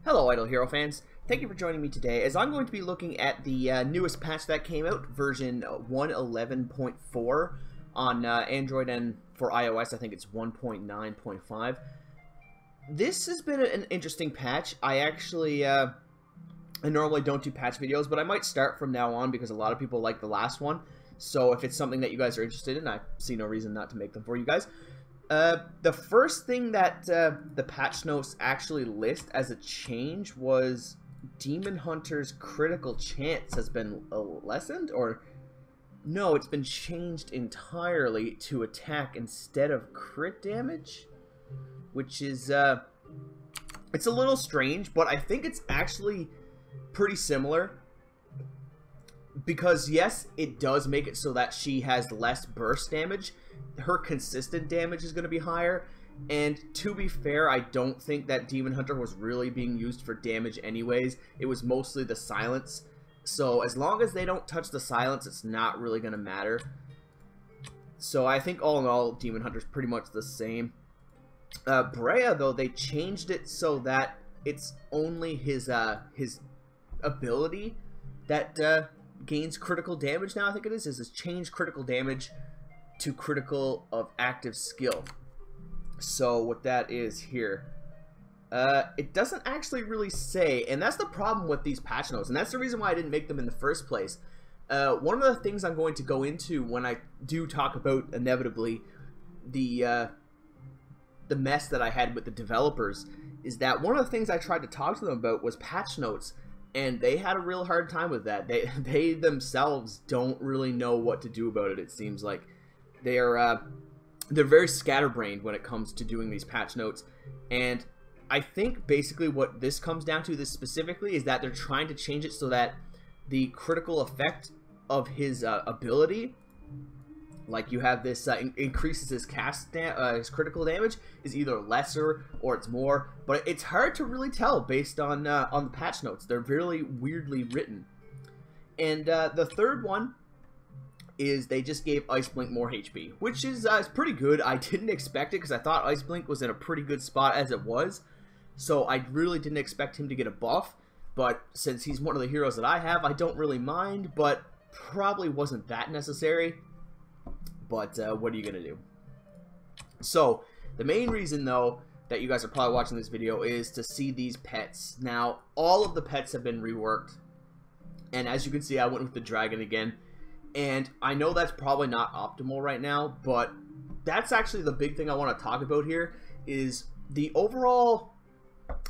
Hello Idle Hero fans, thank you for joining me today as I'm going to be looking at the newest patch that came out, version 1.11.4 on Android, and for iOS I think it's 1.9.5. This has been an interesting patch. I actually, I normally don't do patch videos, but I might start from now on because a lot of people like the last one. So if it's something that you guys are interested in, I see no reason not to make them for you guys. The first thing that the patch notes actually list as a change was Demon Hunter's critical chance has been lessened, or no, it's been changed entirely to attack instead of crit damage, which is it's a little strange, but I think it's actually pretty similar, because yes, it does make it so that she has less burst damage. Her consistent damage is going to be higher, and to be fair, I don't think that Demon Hunter was really being used for damage anyways. It was mostly the silence, so as long as they don't touch the silence, it's not really going to matter. So I think all in all, Demon Hunter's pretty much the same. Brea, though, they changed it so that it's only his ability that gains critical damage now. I think it is his change critical damage to critical of active skill. So what that is here, it doesn't actually really say, and that's the problem with these patch notes, and that's the reason why I didn't make them in the first place. One of the things I'm going to go into when I do talk about, inevitably, the mess that I had with the developers, is that one of the things I tried to talk to them about was patch notes, and they had a real hard time with that. They themselves don't really know what to do about it, it seems like. They're very scatterbrained when it comes to doing these patch notes, and I think basically what this comes down to, this specifically, is that they're trying to change it so that the critical effect of his ability, like you have this increases his his critical damage, is either lesser or it's more, but it's hard to really tell based on the patch notes. They're really weirdly written. And the third one is they just gave Ice Blink more HP, which is pretty good. I didn't expect it because I thought Ice Blink was in a pretty good spot as it was, so I really didn't expect him to get a buff. But since he's one of the heroes that I have, I don't really mind, but probably wasn't that necessary. But what are you gonna do? So the main reason, though, that you guys are probably watching this video is to see these pets. Now, all of the pets have been reworked, and as you can see, I went with the dragon again. And I know that's probably not optimal right now, but that's actually the big thing I want to talk about here. Is the overall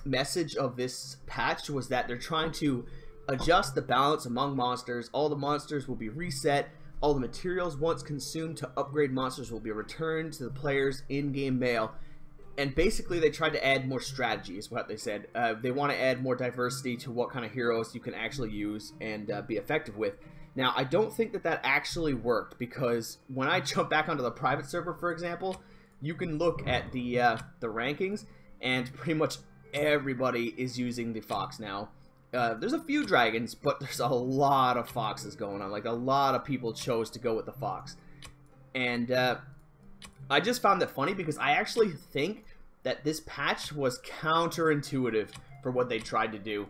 message of this patch was that they're trying to adjust the balance among monsters. All the monsters will be reset. All the materials once consumed to upgrade monsters will be returned to the player's in-game mail. And basically they tried to add more strategy, is what they said. They want to add more diversity to what kind of heroes you can actually use and be effective with. Now, I don't think that actually worked, because when I jump back onto the private server, for example, you can look at the rankings, and pretty much everybody is using the fox now. There's a few dragons, but there's a lot of foxes going on. Like, a lot of people chose to go with the fox. And I just found that funny, because I actually think that this patch was counterintuitive for what they tried to do.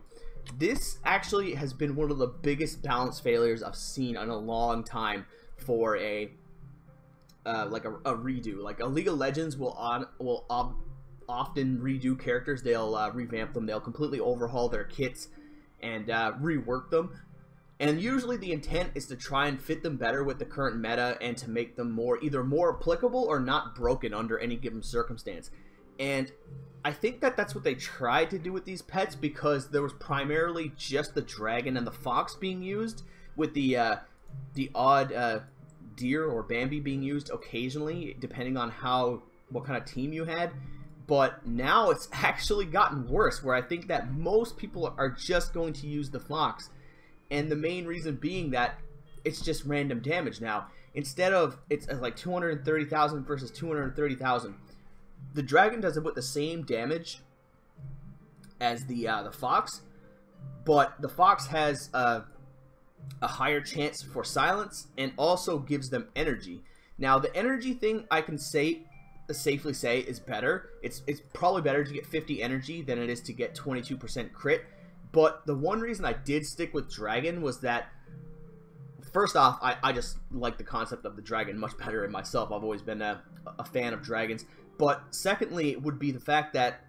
This actually has been one of the biggest balance failures I've seen in a long time for a like a redo. Like, a League of Legends will often redo characters. They'll revamp them. They'll completely overhaul their kits and rework them. And usually the intent is to try and fit them better with the current meta and to make them either more applicable or not broken under any given circumstance. And I think that that's what they tried to do with these pets, because there was primarily just the dragon and the fox being used, with the odd deer or Bambi being used occasionally, depending on what kind of team you had. But now it's actually gotten worse, where I think that most people are just going to use the fox, and the main reason being that it's just random damage now. Instead of, it's like 230,000 versus 230,000. The dragon does it with the same damage as the fox, but the fox has a higher chance for silence and also gives them energy. Now, the energy thing, I can say safely say is better. It's probably better to get 50 energy than it is to get 22% crit. But the one reason I did stick with Dragon was that, first off, I just like the concept of the dragon much better in myself. I've always been a fan of dragons. But secondly, it would be the fact that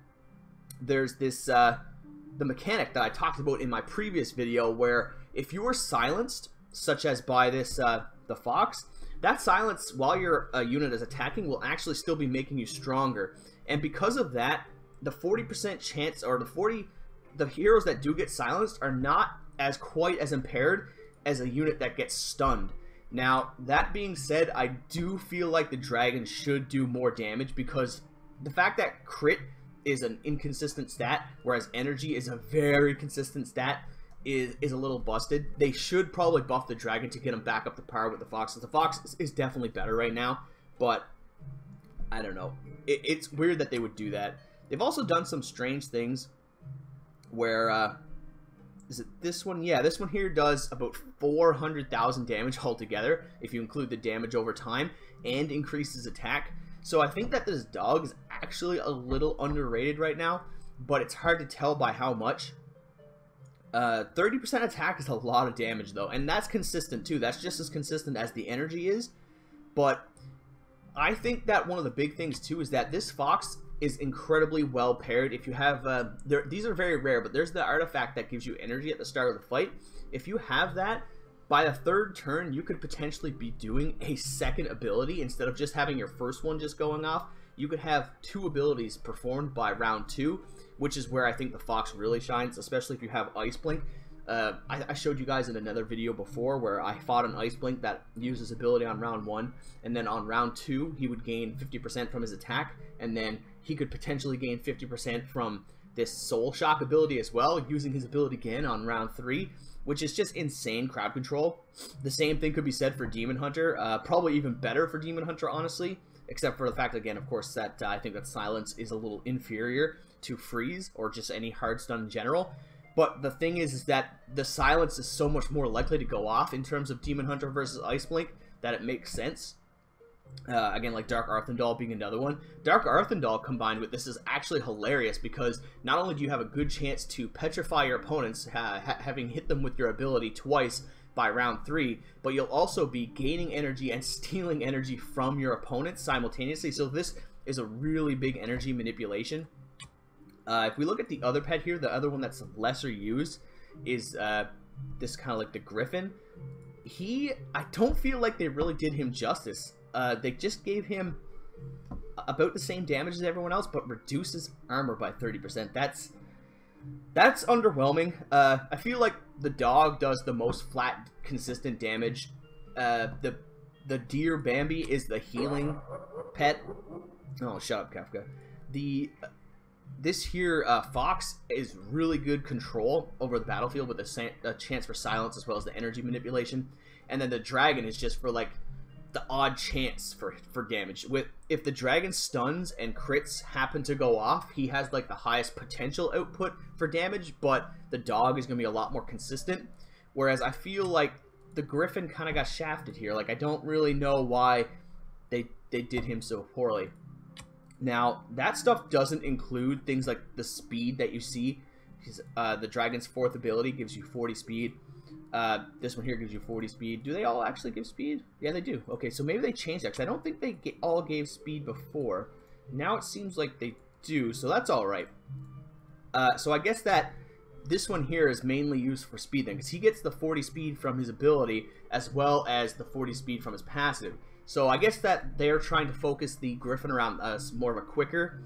there's this the mechanic that I talked about in my previous video, where if you were silenced, such as by this the fox, that silence while your unit is attacking will actually still be making you stronger. And because of that, the 40% chance, or the heroes that do get silenced are not quite as impaired as a unit that gets stunned. Now, that being said, I do feel like the dragon should do more damage, because the fact that crit is an inconsistent stat, whereas energy is a very consistent stat, is a little busted. They should probably buff the dragon to get him back up to par with the fox. The fox is definitely better right now, but I don't know. It's weird that they would do that. They've also done some strange things where, is it this one? Yeah, this one here does about 400,000 damage altogether, if you include the damage over time, and increases attack. So I think that this dog is actually a little underrated right now, but it's hard to tell by how much. 30% attack is a lot of damage though, and that's consistent too. That's just as consistent as the energy is. But I think that one of the big things too is that this fox is incredibly well paired. If you have these are very rare, but there's the artifact that gives you energy at the start of the fight. If you have that, by the third turn you could potentially be doing a second ability instead of just having your first one just going off. You could have 2 abilities performed by round 2, which is where I think the fox really shines, especially if you have Ice Blink. I showed you guys in another video before where I fought an Ice Blink that used his ability on round 1, and then on round 2 he would gain 50% from his attack, and then he could potentially gain 50% from this Soul Shock ability as well, using his ability again on round 3, which is just insane crowd control. The same thing could be said for Demon Hunter, probably even better for Demon Hunter, honestly, except for the fact, again, of course, that I think that Silence is a little inferior to Freeze, or just any hard stun in general. But the thing is that the Silence is so much more likely to go off in terms of Demon Hunter versus Ice Blink that it makes sense. Again, like Dark Arthendal being another one. Dark Arthendal combined with this is actually hilarious, because not only do you have a good chance to petrify your opponents, having hit them with your ability twice by round 3, but you'll also be gaining energy and stealing energy from your opponents simultaneously. So this is a really big energy manipulation. If we look at the other pet here, the other one that's lesser used is this kind of like the Griffin. I don't feel like they really did him justice. They just gave him about the same damage as everyone else, but reduces armor by 30%. That's underwhelming. I feel like the dog does the most flat, consistent damage. The deer Bambi is the healing pet. Oh, shut up, Kafka. This here fox is really good control over the battlefield with a chance for silence as well as the energy manipulation. And then the dragon is just for like the odd chance for damage. If the dragon stuns and crits happen to go off, he has like the highest potential output for damage, but the dog is going to be a lot more consistent. Whereas I feel like the Griffin kind of got shafted here. Like, I don't really know why they did him so poorly. Now, that stuff doesn't include things like the speed that you see. The dragon's 4th ability gives you 40 speed. This one here gives you 40 speed. Do they all actually give speed? Yeah, they do. Okay, so maybe they changed that, because I don't think they all gave speed before. Now it seems like they do, so that's alright. So I guess that this one here is mainly used for speed then, because he gets the 40 speed from his ability as well as the 40 speed from his passive. So I guess that they're trying to focus the Griffin around more of a quicker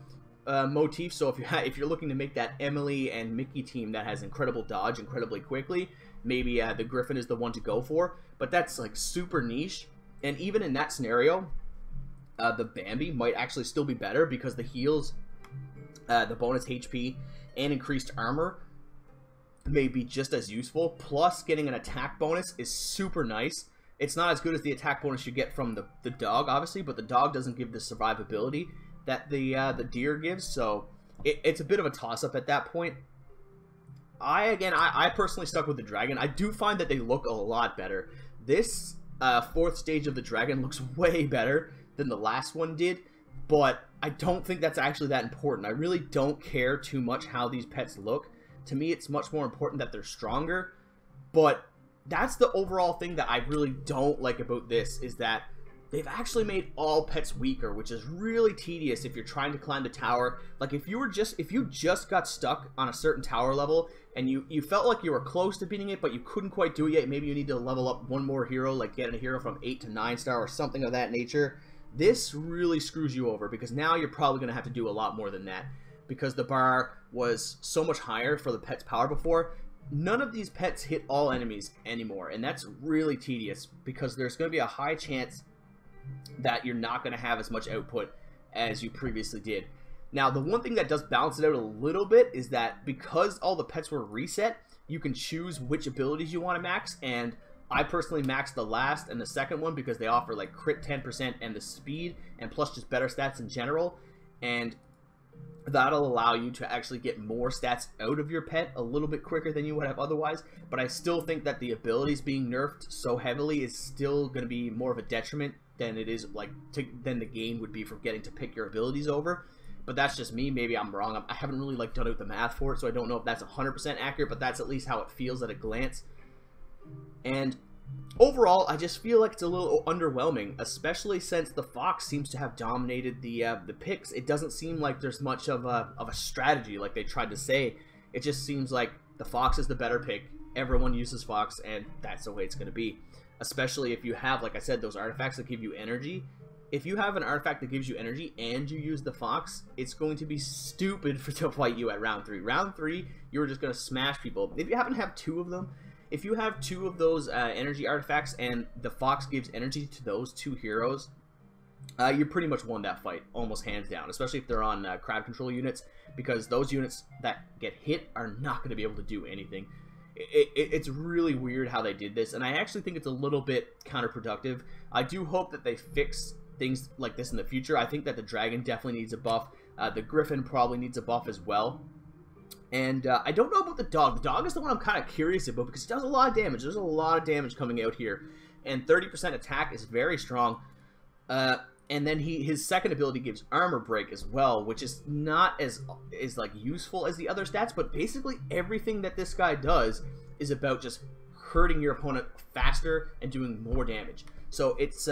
motif. So if you're looking to make that Emily and Mickey team that has incredible dodge incredibly quickly, maybe the Griffin is the one to go for. But that's like super niche, and even in that scenario, the Bambi might actually still be better, because the heals, the bonus HP, and increased armor may be just as useful. Plus, getting an attack bonus is super nice. It's not as good as the attack bonus you get from the dog, obviously, but the dog doesn't give the survivability that the deer gives, so it's a bit of a toss-up at that point. I personally stuck with the dragon. I do find that they look a lot better. This 4th stage of the dragon looks way better than the last one did. but I don't think that's actually that important. I really don't care too much how these pets look. To me, it's much more important that they're stronger, but that's the overall thing that I really don't like about this, is that they've actually made all pets weaker, which is really tedious if you're trying to climb the tower. Like if you just got stuck on a certain tower level and you felt like you were close to beating it, but you couldn't quite do it yet. Maybe you need to level up one more hero, like getting a hero from 8 to 9 star or something of that nature. This really screws you over, because now you're probably going to have to do a lot more than that, because the bar was so much higher for the pet's power before. None of these pets hit all enemies anymore, and that's really tedious, because there's going to be a high chance that you're not going to have as much output as you previously did. Now, the one thing that does balance it out a little bit is that because all the pets were reset, you can choose which abilities you want to max, and I personally maxed the last and the second one because they offer like crit 10% and the speed, and plus just better stats in general, and that'll allow you to actually get more stats out of your pet a little bit quicker than you would have otherwise. But I still think that the abilities being nerfed so heavily is still going to be more of a detriment than it is than the game would be for getting to pick your abilities over. But that's just me. Maybe I'm wrong. I haven't really done out the math for it, so I don't know if that's 100% accurate, but that's at least how it feels at a glance. And overall, I just feel like it's a little underwhelming, especially since the Fox seems to have dominated the picks. It doesn't seem like there's much of a strategy like they tried to say. It just seems like the Fox is the better pick. Everyone uses Fox, and that's the way it's going to be. Especially if you have, like I said, those artifacts that give you energy. If you have an artifact that gives you energy and you use the Fox, it's going to be stupid to fight you at round 3. Round 3, you're just going to smash people. If you happen to have 2 of them, if you have 2 of those energy artifacts and the Fox gives energy to those 2 heroes, you pretty much won that fight, almost hands down, especially if they're on crowd control units, because those units that get hit are not going to be able to do anything. It's really weird how they did this, and I actually think it's a little bit counterproductive. I do hope that they fix things like this in the future. I think that the dragon definitely needs a buff. The Griffin probably needs a buff as well. And I don't know about the dog. The dog is the one I'm kind of curious about, because it does a lot of damage. There's a lot of damage coming out here. And 30% attack is very strong. And then his second ability gives armor break as well, which is not as useful as the other stats, but basically everything that this guy does is about just hurting your opponent faster and doing more damage. So it's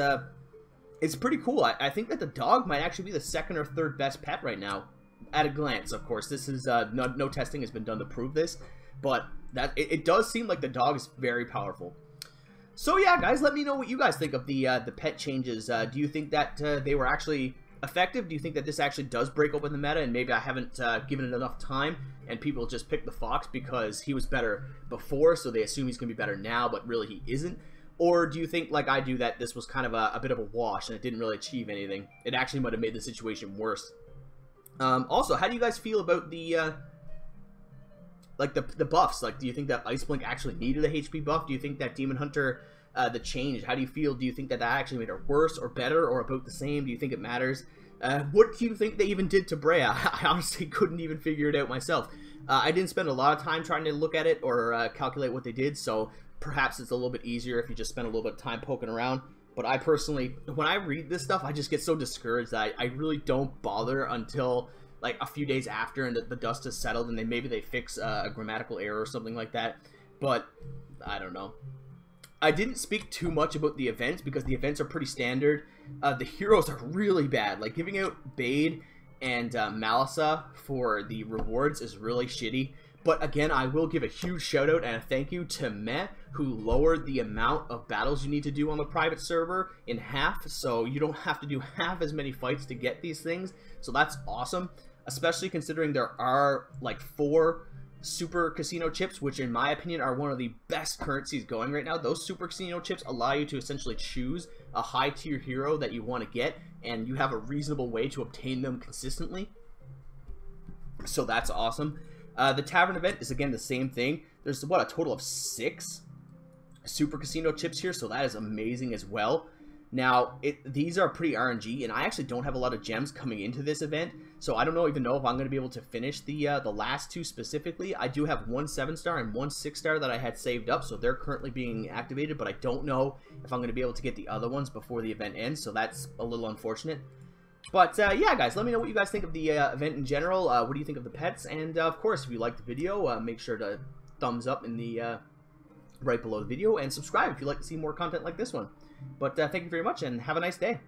pretty cool. I think that the dog might actually be the second or third best pet right now, at a glance. Of course, this is no testing has been done to prove this, but it does seem like the dog is very powerful. So yeah, guys, let me know what you guys think of the pet changes. Do you think that they were actually effective? Do you think that this actually does break open the meta, and maybe I haven't given it enough time, and people just pick the Fox because he was better before, so they assume he's going to be better now, but really he isn't? Or do you think, like I do, that this was kind of a bit of a wash and it didn't really achieve anything? It actually might have made the situation worse. Also, how do you guys feel about the the buffs? Like, do you think that Ice Blink actually needed a HP buff? Do you think that Demon Hunter, the change, how do you feel? Do you think that actually made it worse or better or about the same? Do you think it matters? What do you think they even did to Brea? I honestly couldn't even figure it out myself. I didn't spend a lot of time trying to look at it or calculate what they did, so perhaps it's a little bit easier if you just spend a little bit of time poking around. But I personally, when I read this stuff, I just get so discouraged that I really don't bother until like a few days after and the dust has settled, and maybe they fix a grammatical error or something like that. But I don't know. I didn't speak too much about the events because the events are pretty standard. The heroes are really bad. Like, giving out Bade and Malisa for the rewards is really shitty. But again, I will give a huge shout out and a thank you to Meh, who lowered the amount of battles you need to do on the private server in half, so you don't have to do half as many fights to get these things. So that's awesome, especially considering there are like 4 super casino chips, which in my opinion are one of the best currencies going right now. Those super casino chips allow you to essentially choose a high tier hero that you want to get, and you have a reasonable way to obtain them consistently. So that's awesome. The Tavern Event is again the same thing. There's what, a total of 6 super casino chips here, so that is amazing as well. Now, these are pretty RNG, and I actually don't have a lot of gems coming into this event, so I don't even know if I'm going to be able to finish the last 2 specifically. I do have 1 7-star and 1 6-star that I had saved up, so they're currently being activated, but I don't know if I'm going to be able to get the other ones before the event ends, so that's a little unfortunate. But yeah, guys, let me know what you guys think of the event in general. What do you think of the pets? And of course, if you liked the video, make sure to thumbs up in the right below the video, and subscribe if you'd like to see more content like this one. But thank you very much, and have a nice day.